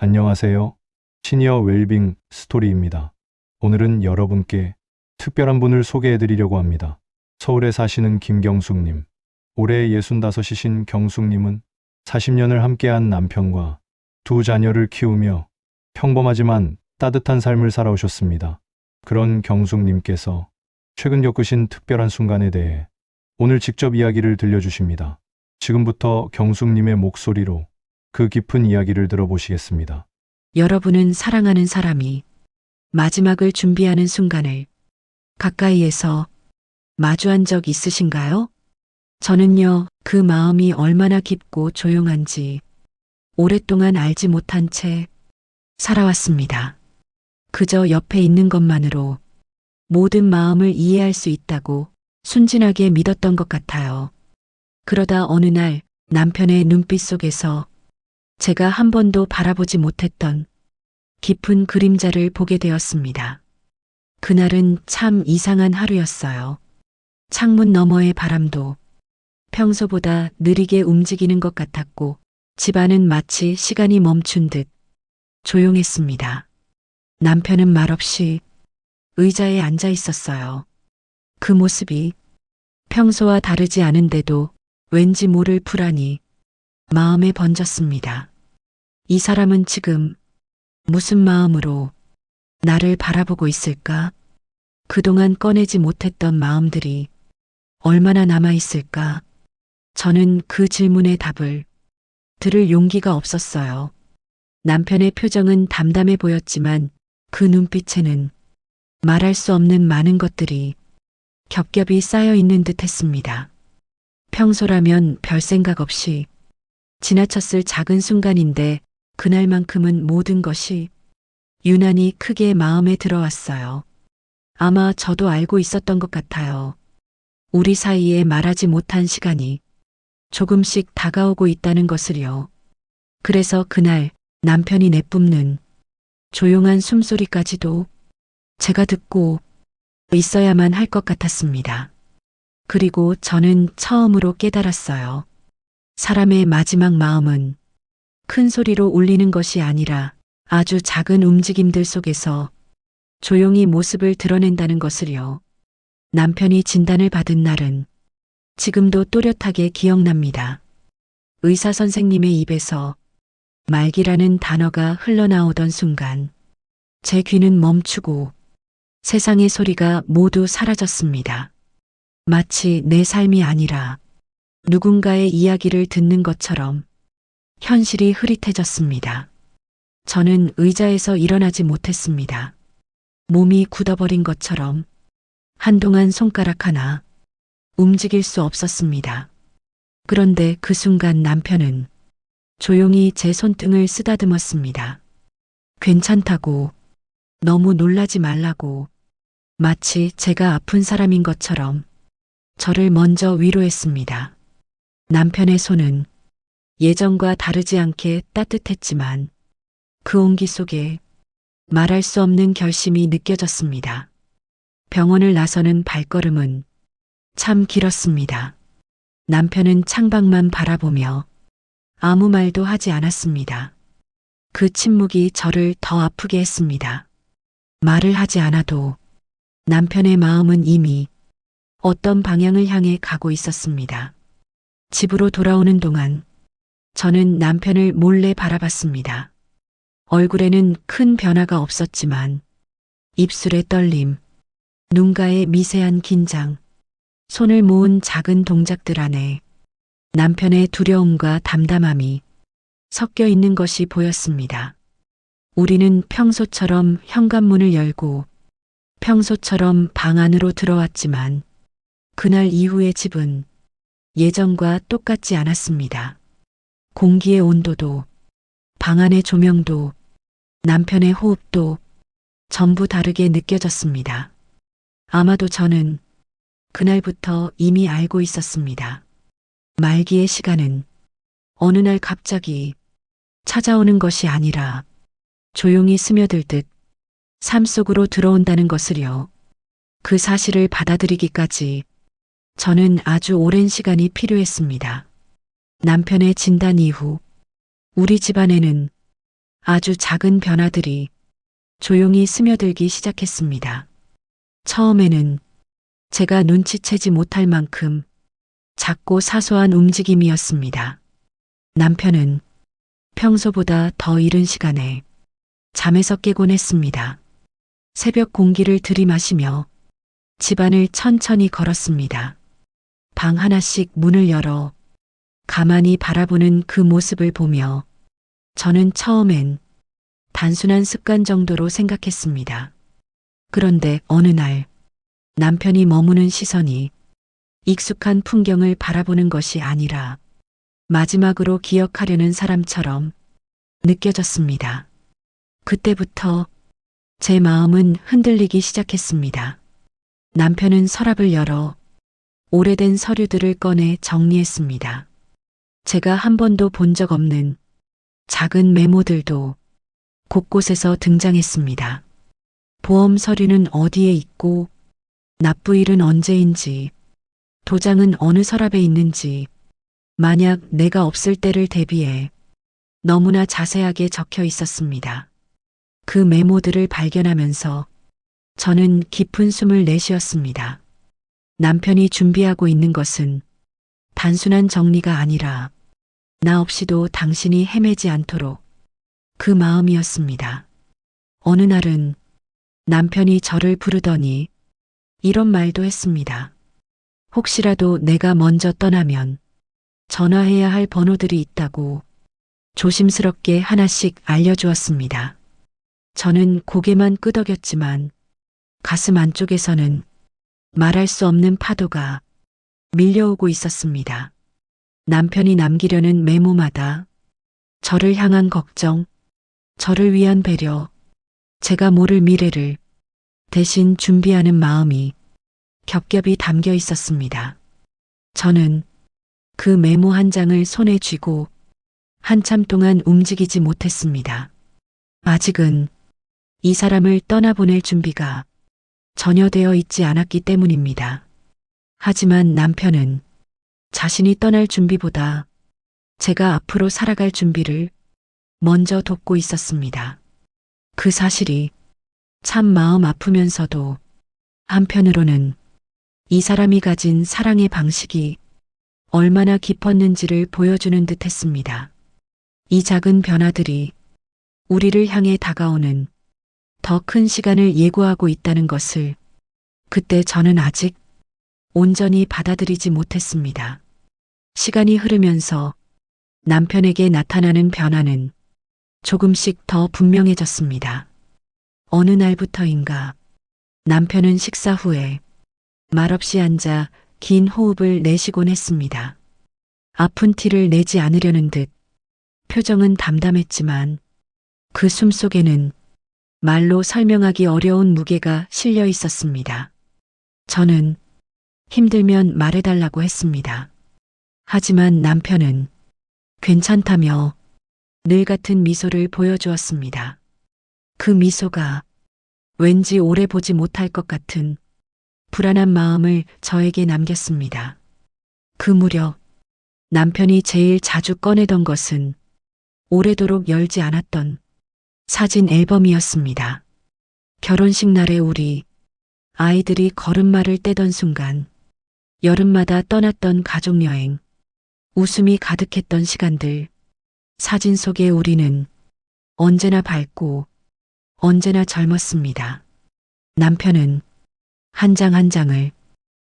안녕하세요. 시니어 웰빙 스토리입니다. 오늘은 여러분께 특별한 분을 소개해 드리려고 합니다. 서울에 사시는 김경숙님. 올해 65이신 경숙님은 40년을 함께한 남편과 두 자녀를 키우며 평범하지만 따뜻한 삶을 살아오셨습니다. 그런 경숙님께서 최근 겪으신 특별한 순간에 대해 오늘 직접 이야기를 들려주십니다. 지금부터 경숙님의 목소리로 그 깊은 이야기를 들어보시겠습니다. 여러분은 사랑하는 사람이 마지막을 준비하는 순간을 가까이에서 마주한 적 있으신가요? 저는요, 그 마음이 얼마나 깊고 조용한지 오랫동안 알지 못한 채 살아왔습니다. 그저 옆에 있는 것만으로 모든 마음을 이해할 수 있다고 순진하게 믿었던 것 같아요. 그러다 어느 날 남편의 눈빛 속에서 제가 한 번도 바라보지 못했던 깊은 그림자를 보게 되었습니다. 그날은 참 이상한 하루였어요. 창문 너머의 바람도 평소보다 느리게 움직이는 것 같았고 집안은 마치 시간이 멈춘 듯 조용했습니다. 남편은 말없이 의자에 앉아 있었어요. 그 모습이 평소와 다르지 않은데도 왠지 모를 불안이 마음에 번졌습니다. 이 사람은 지금 무슨 마음으로 나를 바라보고 있을까? 그동안 꺼내지 못했던 마음들이 얼마나 남아있을까? 저는 그 질문의 답을 들을 용기가 없었어요. 남편의 표정은 담담해 보였지만 그 눈빛에는 말할 수 없는 많은 것들이 겹겹이 쌓여 있는 듯 했습니다. 평소라면 별 생각 없이 지나쳤을 작은 순간인데 그날만큼은 모든 것이 유난히 크게 마음에 들어왔어요. 아마 저도 알고 있었던 것 같아요. 우리 사이에 말하지 못한 시간이 조금씩 다가오고 있다는 것을요. 그래서 그날 남편이 내뿜는 조용한 숨소리까지도 제가 듣고 있어야만 할 것 같았습니다. 그리고 저는 처음으로 깨달았어요. 사람의 마지막 마음은 큰 소리로 울리는 것이 아니라 아주 작은 움직임들 속에서 조용히 모습을 드러낸다는 것을요. 남편이 진단을 받은 날은 지금도 또렷하게 기억납니다. 의사 선생님의 입에서 말기라는 단어가 흘러나오던 순간 제 귀는 멈추고 세상의 소리가 모두 사라졌습니다. 마치 내 삶이 아니라 누군가의 이야기를 듣는 것처럼 현실이 흐릿해졌습니다. 저는 의자에서 일어나지 못했습니다. 몸이 굳어버린 것처럼 한동안 손가락 하나 움직일 수 없었습니다. 그런데 그 순간 남편은 조용히 제 손등을 쓰다듬었습니다. 괜찮다고, 너무 놀라지 말라고, 마치 제가 아픈 사람인 것처럼 저를 먼저 위로했습니다. 남편의 손은 예전과 다르지 않게 따뜻했지만 그 온기 속에 말할 수 없는 결심이 느껴졌습니다. 병원을 나서는 발걸음은 참 길었습니다. 남편은 창밖만 바라보며 아무 말도 하지 않았습니다. 그 침묵이 저를 더 아프게 했습니다. 말을 하지 않아도 남편의 마음은 이미 어떤 방향을 향해 가고 있었습니다. 집으로 돌아오는 동안 저는 남편을 몰래 바라봤습니다. 얼굴에는 큰 변화가 없었지만 입술의 떨림, 눈가의 미세한 긴장, 손을 모은 작은 동작들 안에 남편의 두려움과 담담함이 섞여 있는 것이 보였습니다. 우리는 평소처럼 현관문을 열고 평소처럼 방 안으로 들어왔지만 그날 이후의 집은 예전과 똑같지 않았습니다. 공기의 온도도, 방 안의 조명도, 남편의 호흡도 전부 다르게 느껴졌습니다. 아마도 저는 그날부터 이미 알고 있었습니다. 말기의 시간은 어느 날 갑자기 찾아오는 것이 아니라 조용히 스며들듯 삶 속으로 들어온다는 것을요. 그 사실을 받아들이기까지 저는 아주 오랜 시간이 필요했습니다. 남편의 진단 이후 우리 집안에는 아주 작은 변화들이 조용히 스며들기 시작했습니다. 처음에는 제가 눈치채지 못할 만큼 작고 사소한 움직임이었습니다. 남편은 평소보다 더 이른 시간에 잠에서 깨곤 했습니다. 새벽 공기를 들이마시며 집안을 천천히 걸었습니다. 방 하나씩 문을 열어 가만히 바라보는 그 모습을 보며 저는 처음엔 단순한 습관 정도로 생각했습니다. 그런데 어느 날 남편이 머무는 시선이 익숙한 풍경을 바라보는 것이 아니라 마지막으로 기억하려는 사람처럼 느껴졌습니다. 그때부터 제 마음은 흔들리기 시작했습니다. 남편은 서랍을 열어 오래된 서류들을 꺼내 정리했습니다. 제가 한 번도 본 적 없는 작은 메모들도 곳곳에서 등장했습니다. 보험 서류는 어디에 있고, 납부일은 언제인지, 도장은 어느 서랍에 있는지, 만약 내가 없을 때를 대비해 너무나 자세하게 적혀 있었습니다. 그 메모들을 발견하면서 저는 깊은 숨을 내쉬었습니다. 남편이 준비하고 있는 것은 단순한 정리가 아니라 나 없이도 당신이 헤매지 않도록 그 마음이었습니다. 어느 날은 남편이 저를 부르더니 이런 말도 했습니다. 혹시라도 내가 먼저 떠나면 전화해야 할 번호들이 있다고 조심스럽게 하나씩 알려주었습니다. 저는 고개만 끄덕였지만 가슴 안쪽에서는 말할 수 없는 파도가 밀려오고 있었습니다. 남편이 남기려는 메모마다 저를 향한 걱정, 저를 위한 배려, 제가 모를 미래를 대신 준비하는 마음이 겹겹이 담겨 있었습니다. 저는 그 메모 한 장을 손에 쥐고 한참 동안 움직이지 못했습니다. 아직은 이 사람을 떠나보낼 준비가 전혀 되어 있지 않았기 때문입니다. 하지만 남편은 자신이 떠날 준비보다 제가 앞으로 살아갈 준비를 먼저 돕고 있었습니다. 그 사실이 참 마음 아프면서도 한편으로는 이 사람이 가진 사랑의 방식이 얼마나 깊었는지를 보여주는 듯 했습니다. 이 작은 변화들이 우리를 향해 다가오는 더 큰 시간을 예고하고 있다는 것을 그때 저는 아직 온전히 받아들이지 못했습니다. 시간이 흐르면서 남편에게 나타나는 변화는 조금씩 더 분명해졌습니다. 어느 날부터인가 남편은 식사 후에 말없이 앉아 긴 호흡을 내쉬곤 했습니다. 아픈 티를 내지 않으려는 듯 표정은 담담했지만 그 숨속에는 말로 설명하기 어려운 무게가 실려 있었습니다. 저는 힘들면 말해달라고 했습니다. 하지만 남편은 괜찮다며 늘 같은 미소를 보여주었습니다. 그 미소가 왠지 오래 보지 못할 것 같은 불안한 마음을 저에게 남겼습니다. 그 무렵 남편이 제일 자주 꺼내던 것은 오래도록 열지 않았던 사진 앨범이었습니다. 결혼식 날에 우리 아이들이 걸음마를 떼던 순간, 여름마다 떠났던 가족여행, 웃음이 가득했던 시간들, 사진 속에 우리는 언제나 밝고 언제나 젊었습니다. 남편은 한 장 한 장을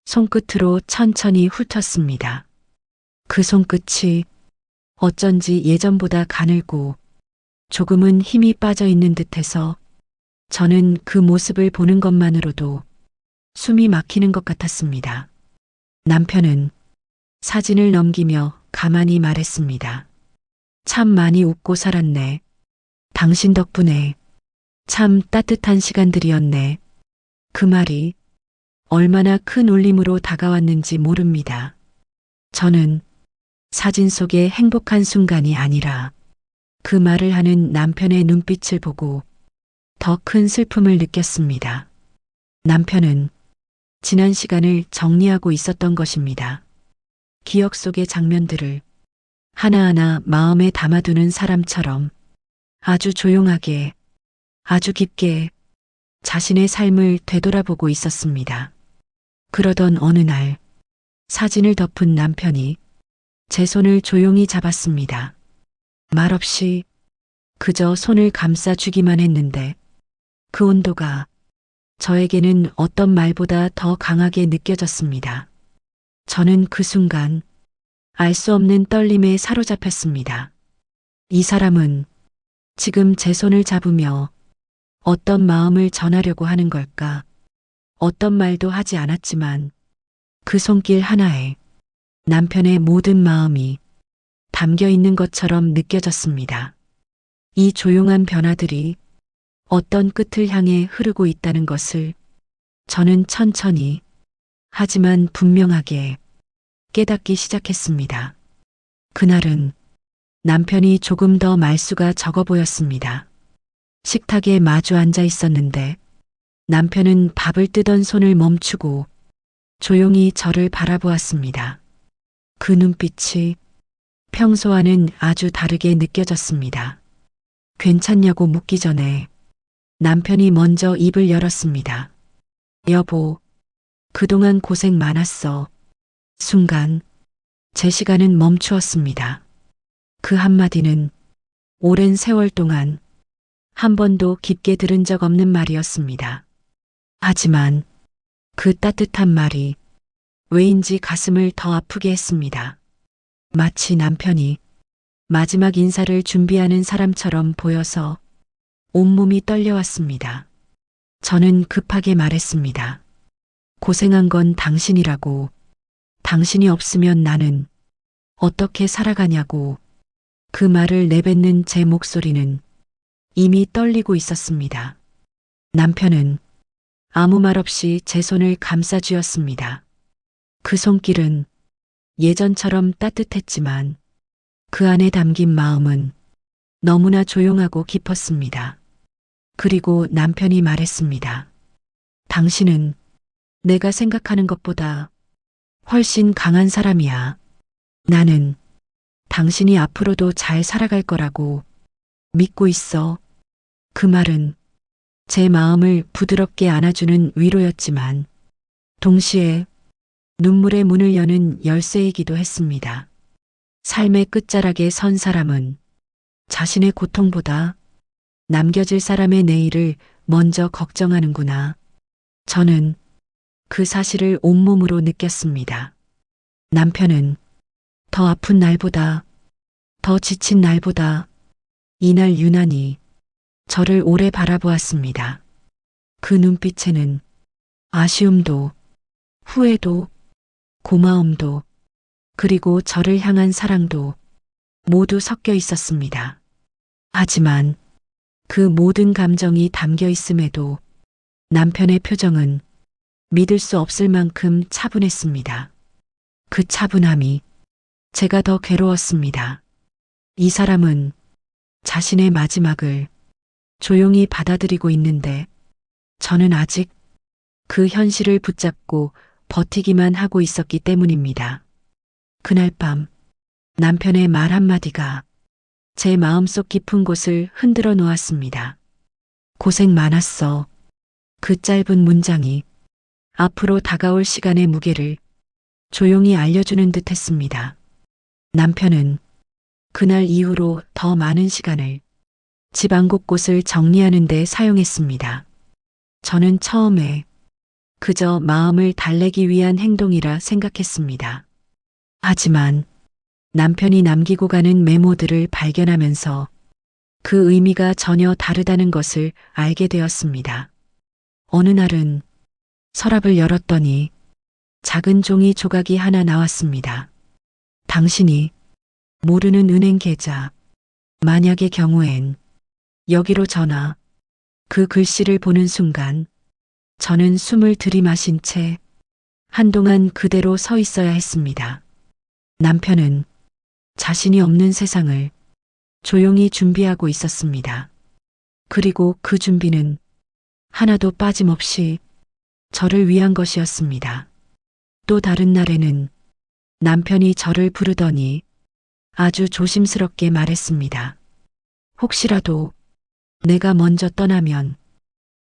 손끝으로 천천히 훑었습니다. 그 손끝이 어쩐지 예전보다 가늘고 조금은 힘이 빠져 있는 듯해서 저는 그 모습을 보는 것만으로도 숨이 막히는 것 같았습니다. 남편은 사진을 넘기며 가만히 말했습니다. 참 많이 웃고 살았네. 당신 덕분에 참 따뜻한 시간들이었네. 그 말이 얼마나 큰 울림으로 다가왔는지 모릅니다. 저는 사진 속의 행복한 순간이 아니라 그 말을 하는 남편의 눈빛을 보고 더 큰 슬픔을 느꼈습니다. 남편은 지난 시간을 정리하고 있었던 것입니다. 기억 속의 장면들을 하나하나 마음에 담아두는 사람처럼 아주 조용하게, 아주 깊게 자신의 삶을 되돌아보고 있었습니다. 그러던 어느 날 사진을 덮은 남편이 제 손을 조용히 잡았습니다. 말없이 그저 손을 감싸주기만 했는데 그 온도가 저에게는 어떤 말보다 더 강하게 느껴졌습니다. 저는 그 순간 알 수 없는 떨림에 사로잡혔습니다. 이 사람은 지금 제 손을 잡으며 어떤 마음을 전하려고 하는 걸까? 어떤 말도 하지 않았지만 그 손길 하나에 남편의 모든 마음이 담겨 있는 것처럼 느껴졌습니다. 이 조용한 변화들이 어떤 끝을 향해 흐르고 있다는 것을 저는 천천히 하지만 분명하게 깨닫기 시작했습니다. 그날은 남편이 조금 더 말수가 적어 보였습니다. 식탁에 마주 앉아 있었는데 남편은 밥을 뜨던 손을 멈추고 조용히 저를 바라보았습니다. 그 눈빛이 평소와는 아주 다르게 느껴졌습니다. 괜찮냐고 묻기 전에 남편이 먼저 입을 열었습니다. 여보, 그동안 고생 많았어. 순간 제 시간은 멈추었습니다. 그 한마디는 오랜 세월 동안 한 번도 깊게 들은 적 없는 말이었습니다. 하지만 그 따뜻한 말이 왜인지 가슴을 더 아프게 했습니다. 마치 남편이 마지막 인사를 준비하는 사람처럼 보여서 온몸이 떨려왔습니다. 저는 급하게 말했습니다. 고생한 건 당신이라고. 당신이 없으면 나는 어떻게 살아가냐고. 그 말을 내뱉는 제 목소리는 이미 떨리고 있었습니다. 남편은 아무 말 없이 제 손을 감싸쥐었습니다. 그 손길은 예전처럼 따뜻했지만 그 안에 담긴 마음은 너무나 조용하고 깊었습니다. 그리고 남편이 말했습니다. 당신은 내가 생각하는 것보다 훨씬 강한 사람이야. 나는 당신이 앞으로도 잘 살아갈 거라고 믿고 있어. 그 말은 제 마음을 부드럽게 안아주는 위로였지만 동시에 눈물의 문을 여는 열쇠이기도 했습니다. 삶의 끝자락에 선 사람은 자신의 고통보다 남겨질 사람의 내일을 먼저 걱정하는구나. 저는 그 사실을 온몸으로 느꼈습니다. 남편은 더 아픈 날보다, 더 지친 날보다 이날 유난히 저를 오래 바라보았습니다. 그 눈빛에는 아쉬움도, 후회도, 고마움도, 그리고 저를 향한 사랑도 모두 섞여 있었습니다. 하지만 그 모든 감정이 담겨 있음에도 남편의 표정은 믿을 수 없을 만큼 차분했습니다. 그 차분함이 제가 더 괴로웠습니다. 이 사람은 자신의 마지막을 조용히 받아들이고 있는데 저는 아직 그 현실을 붙잡고 버티기만 하고 있었기 때문입니다. 그날 밤 남편의 말 한마디가 제 마음속 깊은 곳을 흔들어 놓았습니다. 고생 많았어. 그 짧은 문장이 앞으로 다가올 시간의 무게를 조용히 알려주는 듯 했습니다. 남편은 그날 이후로 더 많은 시간을 집 안 곳곳을 정리하는 데 사용했습니다. 저는 처음에 그저 마음을 달래기 위한 행동이라 생각했습니다. 하지만 남편이 남기고 가는 메모들을 발견하면서 그 의미가 전혀 다르다는 것을 알게 되었습니다. 어느 날은 서랍을 열었더니 작은 종이 조각이 하나 나왔습니다. 당신이 모르는 은행 계좌, 만약의 경우엔 여기로 전화. 그 글씨를 보는 순간 저는 숨을 들이마신 채 한동안 그대로 서 있어야 했습니다. 남편은 자신이 없는 세상을 조용히 준비하고 있었습니다. 그리고 그 준비는 하나도 빠짐없이 저를 위한 것이었습니다. 또 다른 날에는 남편이 저를 부르더니 아주 조심스럽게 말했습니다. 혹시라도 내가 먼저 떠나면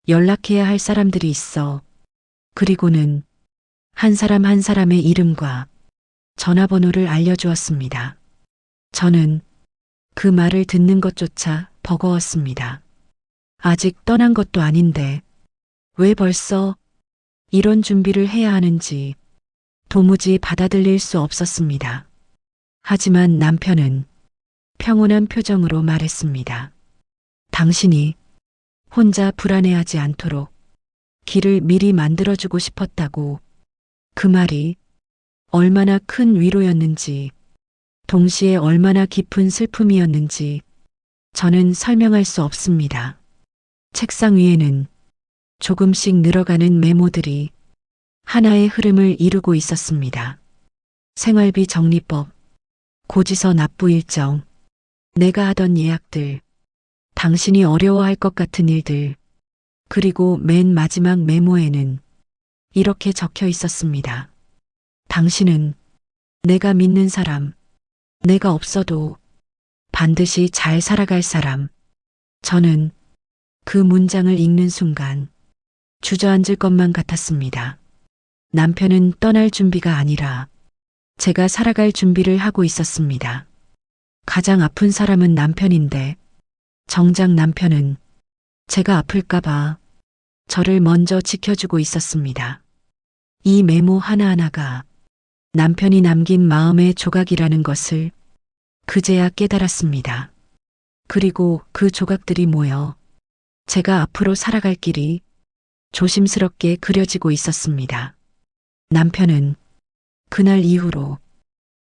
연락해야 할 사람들이 있어. 그리고는 한 사람 한 사람의 이름과 전화번호를 알려주었습니다. 저는 그 말을 듣는 것조차 버거웠습니다. 아직 떠난 것도 아닌데 왜 벌써 이런 준비를 해야 하는지 도무지 받아들일 수 없었습니다. 하지만 남편은 평온한 표정으로 말했습니다. 당신이 혼자 불안해하지 않도록 길을 미리 만들어주고 싶었다고. 그 말이 얼마나 큰 위로였는지, 동시에 얼마나 깊은 슬픔이었는지 저는 설명할 수 없습니다. 책상 위에는 조금씩 늘어가는 메모들이 하나의 흐름을 이루고 있었습니다. 생활비 정리법, 고지서 납부 일정, 내가 하던 예약들, 당신이 어려워할 것 같은 일들, 그리고 맨 마지막 메모에는 이렇게 적혀 있었습니다. 당신은 내가 믿는 사람, 내가 없어도 반드시 잘 살아갈 사람. 저는 그 문장을 읽는 순간 주저앉을 것만 같았습니다. 남편은 떠날 준비가 아니라 제가 살아갈 준비를 하고 있었습니다. 가장 아픈 사람은 남편인데 정작 남편은 제가 아플까봐 저를 먼저 지켜주고 있었습니다. 이 메모 하나하나가 남편이 남긴 마음의 조각이라는 것을 그제야 깨달았습니다. 그리고 그 조각들이 모여 제가 앞으로 살아갈 길이 조심스럽게 그려지고 있었습니다. 남편은 그날 이후로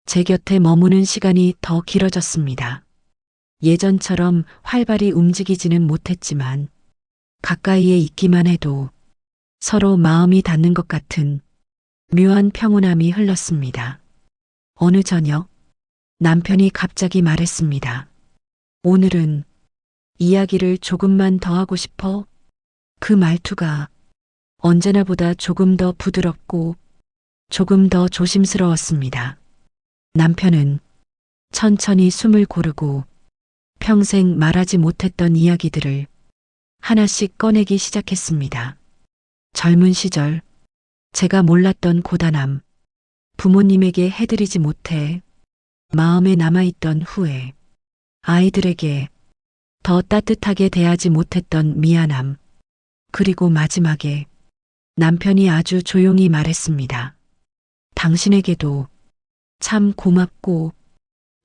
제 곁에 머무는 시간이 더 길어졌습니다. 예전처럼 활발히 움직이지는 못했지만 가까이에 있기만 해도 서로 마음이 닿는 것 같은 묘한 평온함이 흘렀습니다. 어느 저녁 남편이 갑자기 말했습니다. 오늘은 이야기를 조금만 더 하고 싶어. 그 말투가 언제나보다 조금 더 부드럽고 조금 더 조심스러웠습니다. 남편은 천천히 숨을 고르고 평생 말하지 못했던 이야기들을 하나씩 꺼내기 시작했습니다. 젊은 시절 제가 몰랐던 고단함, 부모님에게 해드리지 못해 마음에 남아있던 후회, 아이들에게 더 따뜻하게 대하지 못했던 미안함, 그리고 마지막에 남편이 아주 조용히 말했습니다. 당신에게도 참 고맙고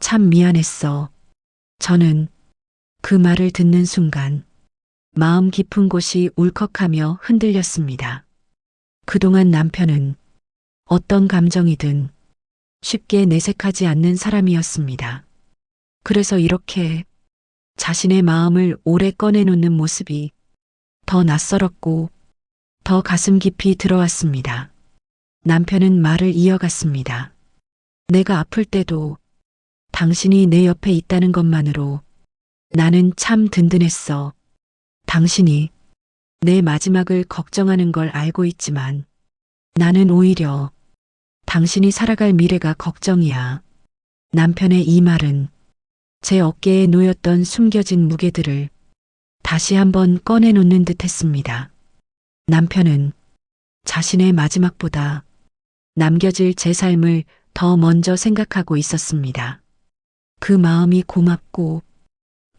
참 미안했어. 저는 그 말을 듣는 순간 마음 깊은 곳이 울컥하며 흔들렸습니다. 그동안 남편은 어떤 감정이든 쉽게 내색하지 않는 사람이었습니다. 그래서 이렇게 자신의 마음을 오래 꺼내놓는 모습이 더 낯설었고 더 가슴 깊이 들어왔습니다. 남편은 말을 이어갔습니다. 내가 아플 때도 당신이 내 옆에 있다는 것만으로 나는 참 든든했어. 당신이 내 마지막을 걱정하는 걸 알고 있지만 나는 오히려 당신이 살아갈 미래가 걱정이야. 남편의 이 말은 제 어깨에 놓였던 숨겨진 무게들을 다시 한번 꺼내놓는 듯 했습니다. 남편은 자신의 마지막보다 남겨질 제 삶을 더 먼저 생각하고 있었습니다. 그 마음이 고맙고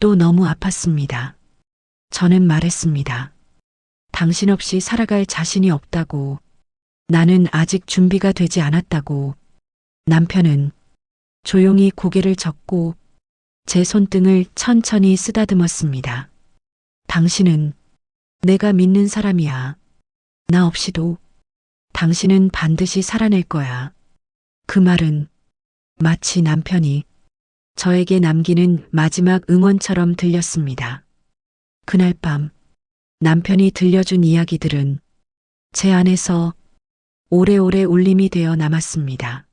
또 너무 아팠습니다. 저는 말했습니다. 당신 없이 살아갈 자신이 없다고. 나는 아직 준비가 되지 않았다고. 남편은 조용히 고개를 젓고 제 손등을 천천히 쓰다듬었습니다. 당신은 내가 믿는 사람이야. 나 없이도 당신은 반드시 살아낼 거야. 그 말은 마치 남편이 저에게 남기는 마지막 응원처럼 들렸습니다. 그날 밤 남편이 들려준 이야기들은 제 안에서 오래오래 울림이 되어 남았습니다.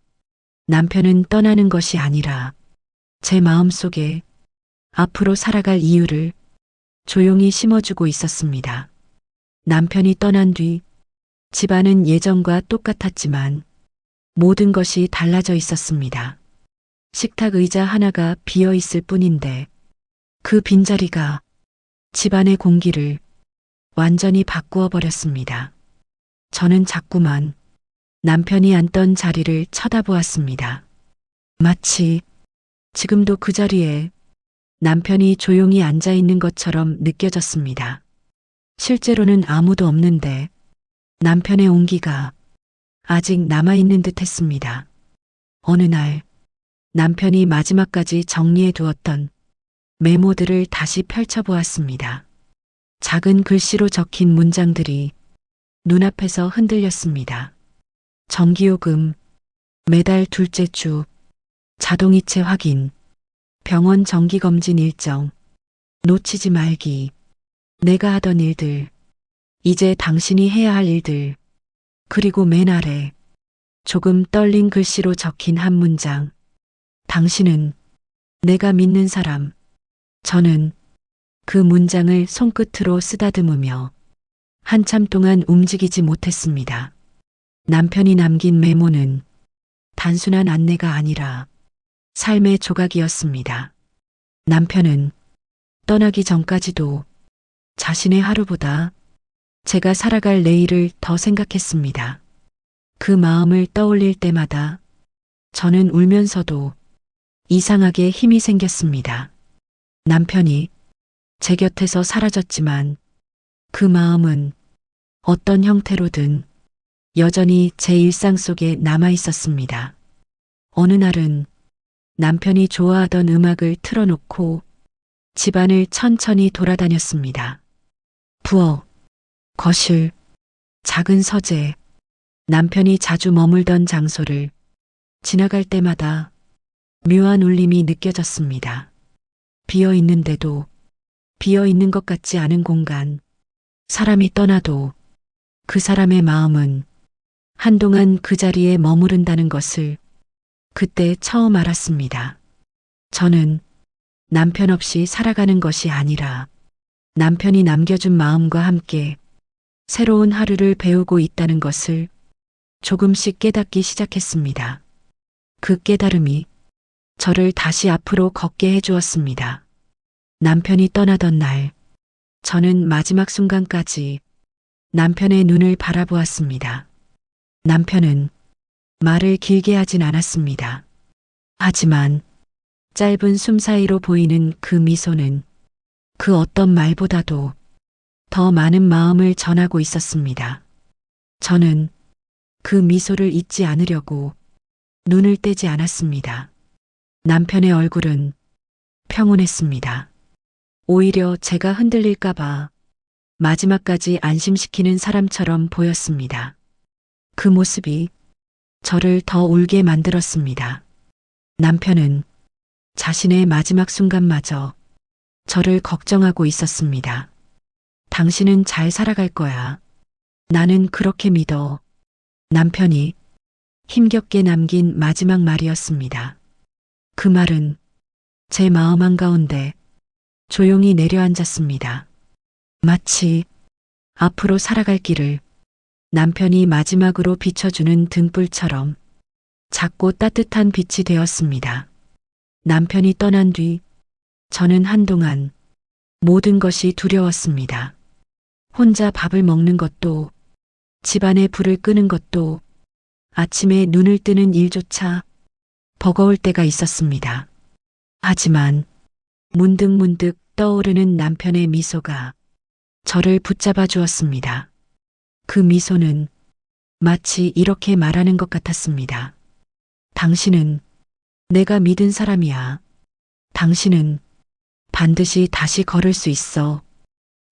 남편은 떠나는 것이 아니라 제 마음속에 앞으로 살아갈 이유를 조용히 심어주고 있었습니다. 남편이 떠난 뒤 집안은 예전과 똑같았지만 모든 것이 달라져 있었습니다. 식탁 의자 하나가 비어 있을 뿐인데 그 빈자리가 집안의 공기를 완전히 바꾸어 버렸습니다. 저는 자꾸만 남편이 앉던 자리를 쳐다보았습니다. 마치 지금도 그 자리에 남편이 조용히 앉아 있는 것처럼 느껴졌습니다. 실제로는 아무도 없는데 남편의 온기가 아직 남아있는 듯 했습니다. 어느 날 남편이 마지막까지 정리해 두었던 메모들을 다시 펼쳐보았습니다. 작은 글씨로 적힌 문장들이 눈앞에서 흔들렸습니다. 전기요금, 매달 둘째 주, 자동이체 확인, 병원 정기검진 일정, 놓치지 말기, 내가 하던 일들, 이제 당신이 해야 할 일들, 그리고 맨 아래 조금 떨린 글씨로 적힌 한 문장. 당신은 내가 믿는 사람. 저는 그 문장을 손끝으로 쓰다듬으며 한참 동안 움직이지 못했습니다. 남편이 남긴 메모는 단순한 안내가 아니라 삶의 조각이었습니다. 남편은 떠나기 전까지도 자신의 하루보다 제가 살아갈 내일을 더 생각했습니다. 그 마음을 떠올릴 때마다 저는 울면서도 이상하게 힘이 생겼습니다. 남편이 제 곁에서 사라졌지만 그 마음은 어떤 형태로든 여전히 제 일상 속에 남아 있었습니다. 어느 날은 남편이 좋아하던 음악을 틀어놓고 집안을 천천히 돌아다녔습니다. 부엌, 거실, 작은 서재, 남편이 자주 머물던 장소를 지나갈 때마다 묘한 울림이 느껴졌습니다. 비어 있는데도 비어 있는 것 같지 않은 공간, 사람이 떠나도 그 사람의 마음은 한동안 그 자리에 머무른다는 것을 그때 처음 알았습니다. 저는 남편 없이 살아가는 것이 아니라 남편이 남겨준 마음과 함께 새로운 하루를 배우고 있다는 것을 조금씩 깨닫기 시작했습니다. 그 깨달음이 저를 다시 앞으로 걷게 해주었습니다. 남편이 떠나던 날, 저는 마지막 순간까지 남편의 눈을 바라보았습니다. 남편은 말을 길게 하진 않았습니다. 하지만 짧은 숨 사이로 보이는 그 미소는 그 어떤 말보다도 더 많은 마음을 전하고 있었습니다. 저는 그 미소를 잊지 않으려고 눈을 떼지 않았습니다. 남편의 얼굴은 평온했습니다. 오히려 제가 흔들릴까봐 마지막까지 안심시키는 사람처럼 보였습니다. 그 모습이 저를 더 울게 만들었습니다. 남편은 자신의 마지막 순간마저 저를 걱정하고 있었습니다. 당신은 잘 살아갈 거야. 나는 그렇게 믿어. 남편이 힘겹게 남긴 마지막 말이었습니다. 그 말은 제 마음 한가운데 조용히 내려앉았습니다. 마치 앞으로 살아갈 길을 남편이 마지막으로 비춰주는 등불처럼 작고 따뜻한 빛이 되었습니다. 남편이 떠난 뒤 저는 한동안 모든 것이 두려웠습니다. 혼자 밥을 먹는 것도, 집안에 불을 끄는 것도, 아침에 눈을 뜨는 일조차 버거울 때가 있었습니다. 하지만 문득문득 떠오르는 남편의 미소가 저를 붙잡아 주었습니다. 그 미소는 마치 이렇게 말하는 것 같았습니다. 당신은 내가 믿은 사람이야. 당신은 반드시 다시 걸을 수 있어.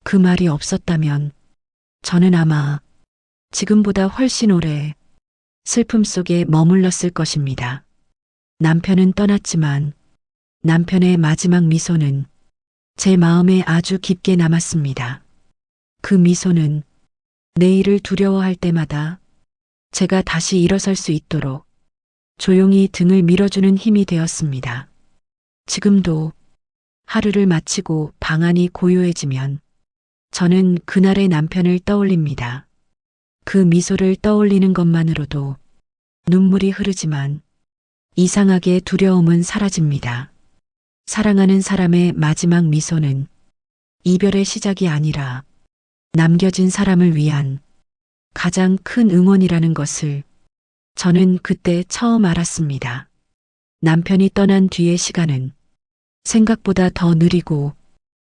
그 말이 없었다면 저는 아마 지금보다 훨씬 오래 슬픔 속에 머물렀을 것입니다. 남편은 떠났지만 남편의 마지막 미소는 제 마음에 아주 깊게 남았습니다. 그 미소는 내일을 두려워할 때마다 제가 다시 일어설 수 있도록 조용히 등을 밀어주는 힘이 되었습니다. 지금도 하루를 마치고 방 안이 고요해지면 저는 그날의 남편을 떠올립니다. 그 미소를 떠올리는 것만으로도 눈물이 흐르지만 이상하게 두려움은 사라집니다. 사랑하는 사람의 마지막 미소는 이별의 시작이 아니라 남겨진 사람을 위한 가장 큰 응원이라는 것을 저는 그때 처음 알았습니다. 남편이 떠난 뒤의 시간은 생각보다 더 느리고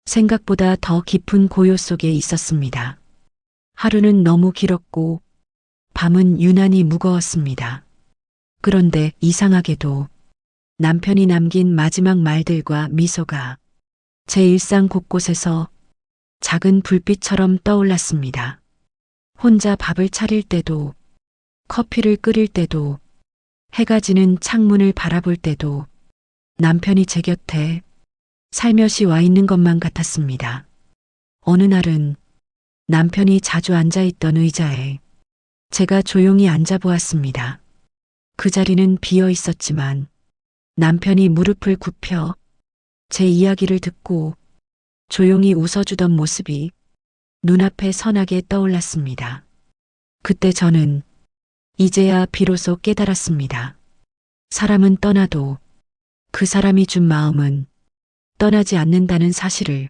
생각보다 더 깊은 고요 속에 있었습니다. 하루는 너무 길었고 밤은 유난히 무거웠습니다. 그런데 이상하게도 남편이 남긴 마지막 말들과 미소가 제 일상 곳곳에서 작은 불빛처럼 떠올랐습니다. 혼자 밥을 차릴 때도, 커피를 끓일 때도, 해가 지는 창문을 바라볼 때도 남편이 제 곁에 살며시 와 있는 것만 같았습니다. 어느 날은 남편이 자주 앉아있던 의자에 제가 조용히 앉아보았습니다. 그 자리는 비어 있었지만 남편이 무릎을 굽혀 제 이야기를 듣고 조용히 웃어주던 모습이 눈앞에 선하게 떠올랐습니다. 그때 저는 이제야 비로소 깨달았습니다. 사람은 떠나도 그 사람이 준 마음은 떠나지 않는다는 사실을.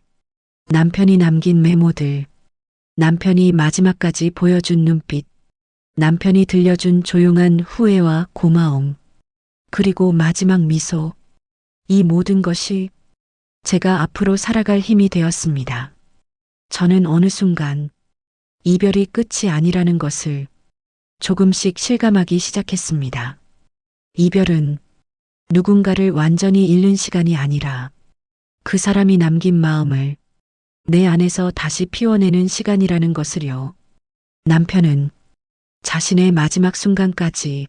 남편이 남긴 메모들, 남편이 마지막까지 보여준 눈빛, 남편이 들려준 조용한 후회와 고마움, 그리고 마지막 미소, 이 모든 것이 제가 앞으로 살아갈 힘이 되었습니다. 저는 어느 순간 이별이 끝이 아니라는 것을 조금씩 실감하기 시작했습니다. 이별은 누군가를 완전히 잃는 시간이 아니라 그 사람이 남긴 마음을 내 안에서 다시 피워내는 시간이라는 것을요. 남편은 자신의 마지막 순간까지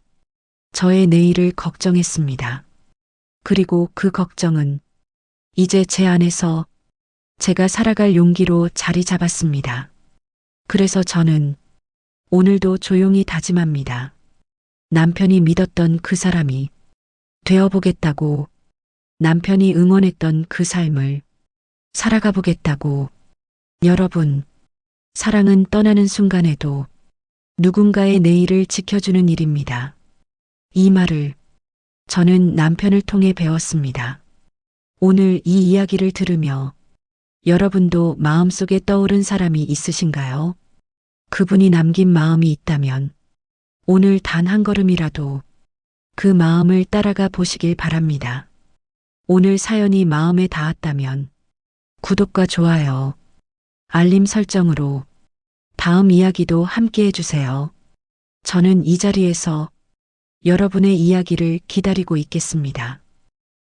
저의 내일을 걱정했습니다. 그리고 그 걱정은 이제 제 안에서 제가 살아갈 용기로 자리 잡았습니다. 그래서 저는 오늘도 조용히 다짐합니다. 남편이 믿었던 그 사람이 되어보겠다고, 남편이 응원했던 그 삶을 살아가 보겠다고. 여러분, 사랑은 떠나는 순간에도 누군가의 내일을 지켜주는 일입니다. 이 말을 저는 남편을 통해 배웠습니다. 오늘 이 이야기를 들으며 여러분도 마음속에 떠오른 사람이 있으신가요? 그분이 남긴 마음이 있다면 오늘 단 한 걸음이라도 그 마음을 따라가 보시길 바랍니다. 오늘 사연이 마음에 닿았다면 구독과 좋아요, 알림 설정으로 다음 이야기도 함께 해주세요. 저는 이 자리에서 여러분의 이야기를 기다리고 있겠습니다.